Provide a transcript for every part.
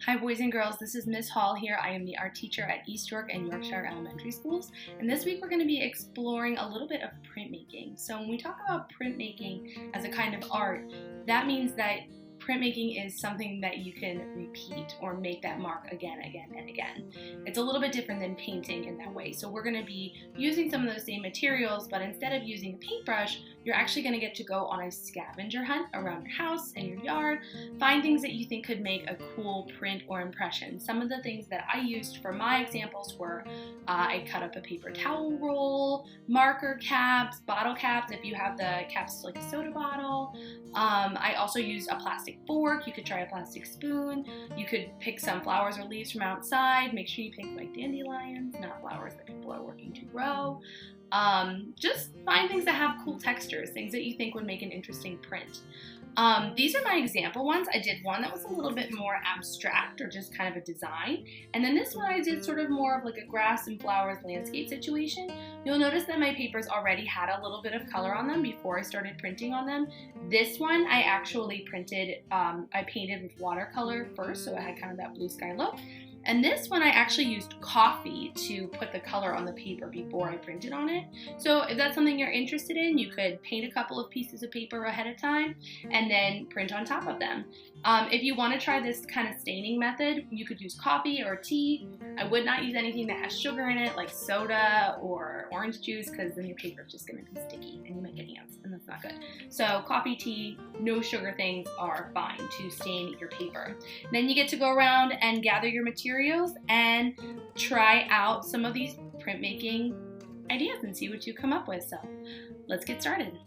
Hi boys and girls, this is Miss Hall here. I am the art teacher at East York and Yorkshire Elementary Schools, and this week we're going to be exploring a little bit of printmaking. So when we talk about printmaking as a kind of art, that means that printmaking is something that you can repeat or make that mark again, and again. It's a little bit different than painting in that way. So we're going to be using some of those same materials, but instead of using a paintbrush, you're actually going to get to go on a scavenger hunt around your house and your yard, find things that you think could make a cool print or impression. Some of the things that I used for my examples were I cut up a paper towel roll, marker caps, bottle caps if you have the caps like a soda bottle. I also used a plastic fork. You could try a plastic spoon. You could pick some flowers or leaves from outside. Make sure you pick like dandelions, not flowers that people are working to grow. Just find things that have cool textures, things that you think would make an interesting print. These are my example ones. I did one that was a little bit more abstract or just kind of a design. And then this one I did sort of more of like a grass and flowers landscape situation. You'll notice that my papers already had a little bit of color on them before I started printing on them. This one I actually printed, I painted with watercolor first, so it had kind of that blue sky look. And this one I actually used coffee to put the color on the paper before I printed on it. So if that's something you're interested in, you could paint a couple of pieces of paper ahead of time and then print on top of them. If you want to try this kind of staining method, you could use coffee or tea. I would not use anything that has sugar in it, like soda or orange juice, because then your paper is just going to be sticky and you might get ants, and that's not good. So coffee, tea, no sugar things are fine to stain your paper. Then you get to go around and gather your materials and try out some of these printmaking ideas and see what you come up with. So let's get started.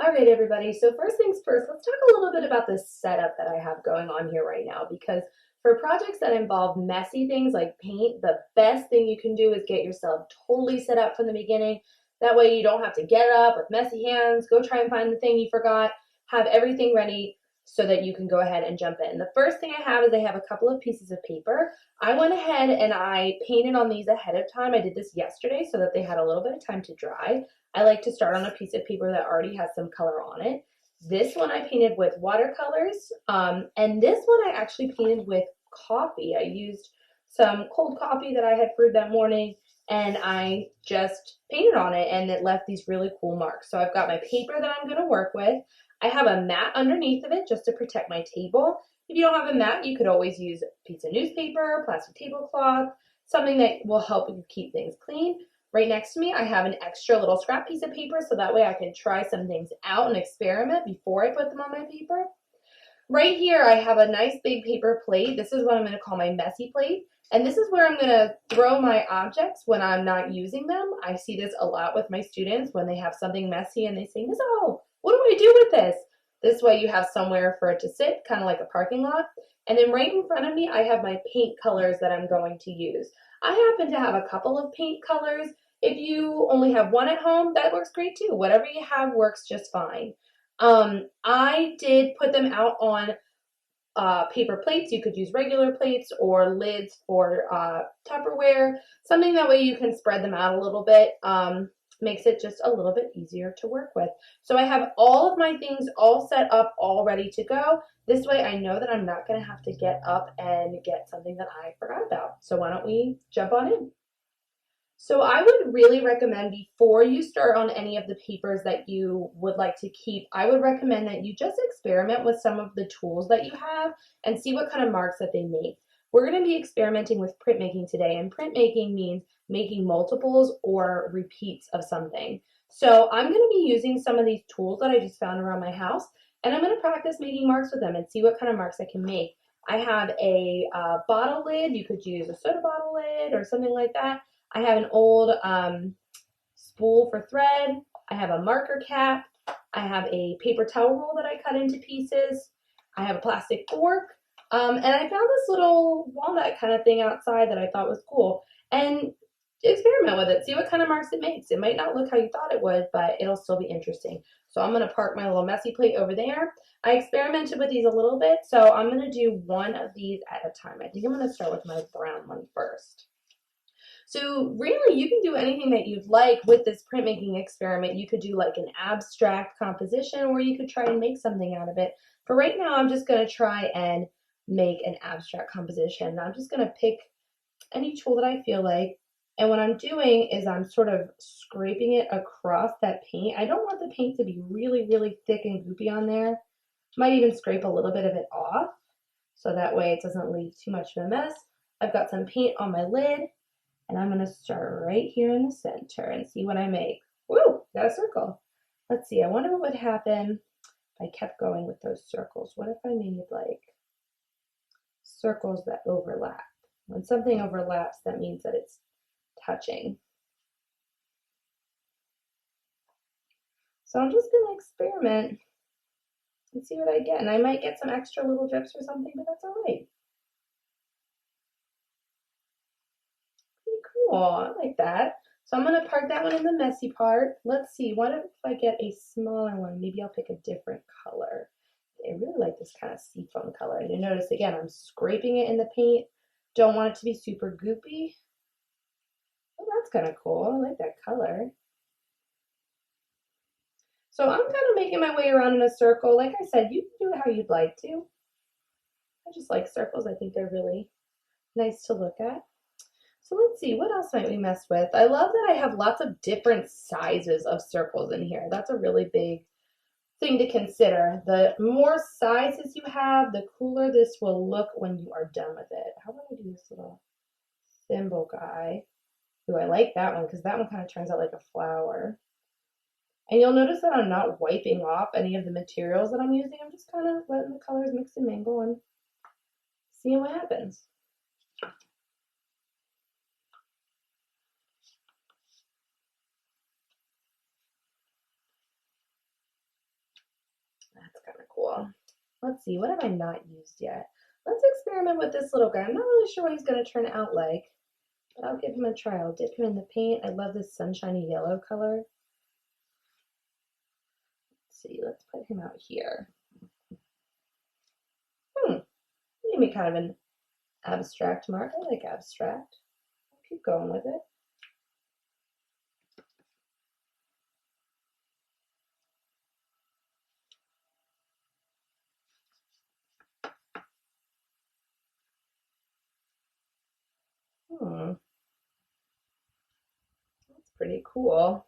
All right, everybody. So first things first, let's talk a little bit about the setup that I have going on here right now, because for projects that involve messy things like paint, the best thing you can do is get yourself totally set up from the beginning. That way you don't have to get up with messy hands, go try and find the thing you forgot, have everything ready so that you can go ahead and jump in. The first thing I have is I have a couple of pieces of paper. I went ahead and I painted on these ahead of time. I did this yesterday so that they had a little bit of time to dry. I like to start on a piece of paper that already has some color on it. This one I painted with watercolors, and this one I actually painted with coffee. I used some cold coffee that I had brewed that morning, and I just painted on it, and it left these really cool marks. So I've got my paper that I'm going to work with. I have a mat underneath of it just to protect my table. If you don't have a mat, you could always use a piece of newspaper, plastic tablecloth, something that will help you keep things clean. Right next to me, I have an extra little scrap piece of paper so that way I can try some things out and experiment before I put them on my paper. Right here, I have a nice big paper plate. This is what I'm going to call my messy plate. And this is where I'm going to throw my objects when I'm not using them. I see this a lot with my students when they have something messy and they say, Miss O, what do I do with this? This way you have somewhere for it to sit, kind of like a parking lot. And then right in front of me, I have my paint colors that I'm going to use. I happen to have a couple of paint colors. If you only have one at home, that works great too. Whatever you have works just fine. I did put them out on paper plates. You could use regular plates or lids for Tupperware, something that way you can spread them out a little bit. makes it just a little bit easier to work with. So I have all of my things all set up, all ready to go. This way I know that I'm not going to have to get up and get something that I forgot about. So why don't we jump on in? So I would really recommend, before you start on any of the papers that you would like to keep, I would recommend that you just experiment with some of the tools that you have and see what kind of marks that they make. We're going to be experimenting with printmaking today, and printmaking means making multiples or repeats of something. So I'm going to be using some of these tools that I just found around my house, and I'm going to practice making marks with them and see what kind of marks I can make. I have a bottle lid. You could use a soda bottle lid or something like that. I have an old spool for thread. I have a marker cap. I have a paper towel roll that I cut into pieces. I have a plastic fork. And I found this little walnut kind of thing outside that I thought was cool. And experiment with it. See what kind of marks it makes. It might not look how you thought it would, but it'll still be interesting. So I'm going to park my little messy plate over there. I experimented with these a little bit, so I'm going to do one of these at a time. I think I'm going to start with my brown one first. So really, you can do anything that you'd like with this printmaking experiment. You could do like an abstract composition, or you could try and make something out of it. For right now, I'm just going to try and make an abstract composition. I'm just going to pick any tool that I feel like, and what I'm doing is I'm sort of scraping it across that paint. I don't want the paint to be really, really thick and goopy on there. Might even scrape a little bit of it off, so that way it doesn't leave too much of a mess. I've got some paint on my lid, and I'm going to start right here in the center and see what I make. Woo, got a circle. Let's see, I wonder what would happen if I kept going with those circles. What if I made like circles that overlap? When something overlaps, that means that it's touching. So I'm just going to experiment and see what I get. And I might get some extra little drips or something, but that's all right. Cool, I like that. So I'm going to park that one in the messy part. Let's see, what if I get a smaller one? Maybe I'll pick a different color. I really like this kind of seafoam color. And you notice, again, I'm scraping it in the paint. Don't want it to be super goopy. Oh, that's kind of cool. I like that color. So I'm kind of making my way around in a circle. Like I said, you can do it how you'd like to. I just like circles. I think they're really nice to look at. So let's see, what else might we mess with? I love that I have lots of different sizes of circles in here. That's a really big thing to consider. The more sizes you have, the cooler this will look when you are done with it. How about I do this little thimble guy? Ooh, I like that one because that one kind of turns out like a flower. And you'll notice that I'm not wiping off any of the materials that I'm using. I'm just kind of letting the colors mix and mingle and seeing what happens. That's kind of cool. Let's see, what have I not used yet? Let's experiment with this little guy. I'm not really sure what he's going to turn out like, but I'll give him a try. I'll dip him in the paint. I love this sunshiny yellow color. Let's see, let's put him out here. Maybe kind of an abstract mark. I like abstract. I'll keep going with it. That's pretty cool.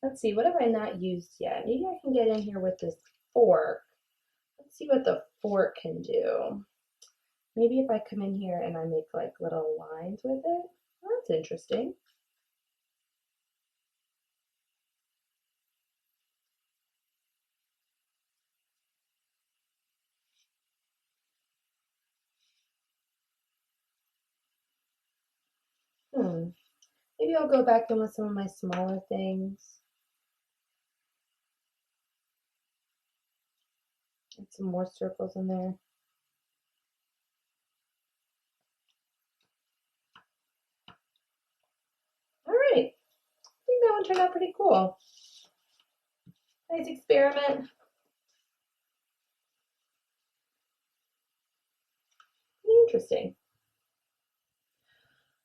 Let's see, what have I not used yet? Maybe I can get in here with this fork. Let's see what the fork can do. Maybe if I come in here and I make like little lines with it. That's interesting. Maybe I'll go back in with some of my smaller things. Add some more circles in there. All right, I think that one turned out pretty cool. Nice experiment. Interesting.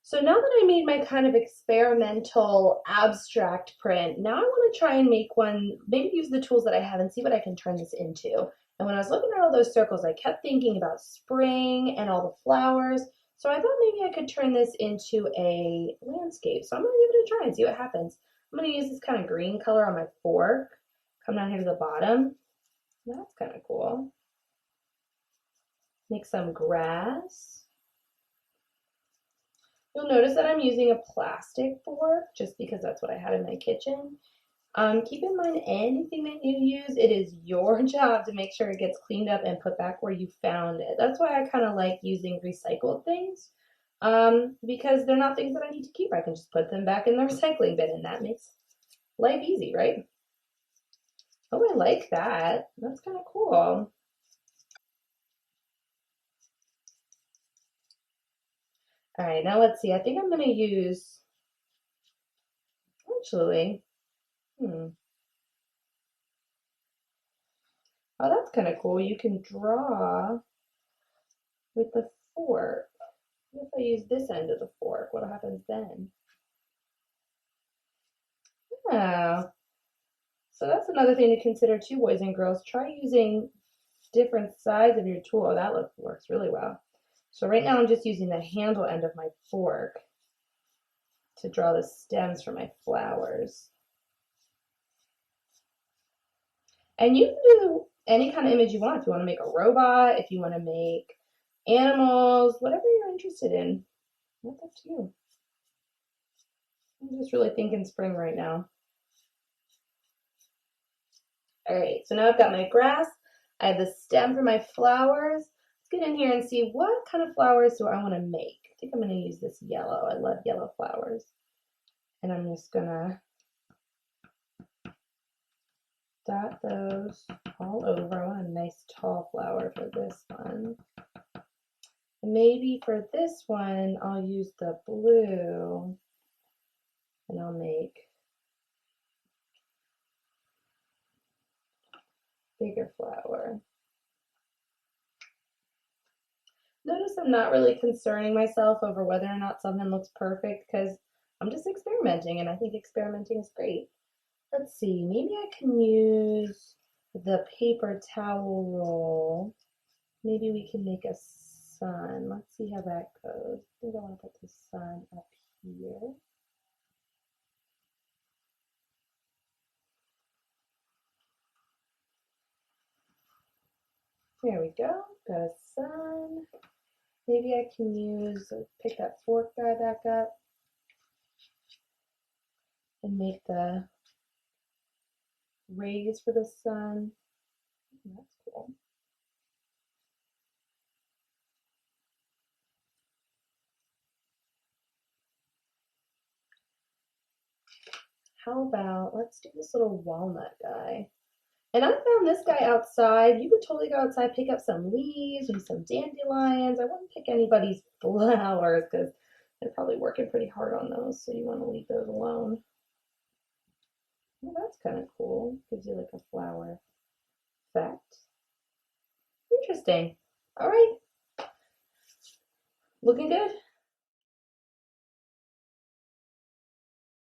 So now that I made my kind of experimental abstract print, now I want to try and make one, maybe use the tools that I have and see what I can turn this into. And when I was looking at all those circles, I kept thinking about spring and all the flowers. So I thought maybe I could turn this into a landscape. So I'm going to give it a try and see what happens. I'm going to use this kind of green color on my fork. Come down here to the bottom. That's kind of cool. Make some grass. You'll notice that I'm using a plastic fork just because that's what I had in my kitchen. Keep in mind anything that you use, it is your job to make sure it gets cleaned up and put back where you found it. That's why I kind of like using recycled things because they're not things that I need to keep. I can just put them back in the recycling bin and that makes life easy, right? Oh, I like that. That's kind of cool. All right, now let's see. I think I'm going to use, actually, oh, that's kind of cool. You can draw with the fork. What if I use this end of the fork? What happens then? Oh, so that's another thing to consider too, boys and girls. Try using different sides of your tool. Oh, that works really well. So right now I'm just using the handle end of my fork to draw the stems for my flowers. And you can do any kind of image you want. If you want to make a robot, if you want to make animals, whatever you're interested in. That's up to you. I'm just really thinking spring right now. All right, so now I've got my grass. I have the stem for my flowers. Let's get in here and see what kind of flowers do I want to make. I think I'm going to use this yellow. I love yellow flowers. And I'm just going to dot those all over. I want a nice tall flower for this one. Maybe for this one, I'll use the blue and I'll make bigger flower. Notice I'm not really concerning myself over whether or not something looks perfect because I'm just experimenting and I think experimenting is great. Let's see, maybe I can use the paper towel roll. Maybe we can make a sun. Let's see how that goes. I think I want to put the sun up here. There we go, got a sun. Maybe I can use, pick that fork guy back up and make the rays for the sun. That's cool. How about, let's do this little walnut guy. And I found this guy outside. You could totally go outside, pick up some leaves and some dandelions. I wouldn't pick anybody's flowers because they're probably working pretty hard on those, so you want to leave those alone. Well, that's kind of cool. Gives you like a flower effect. Interesting. All right. Looking good.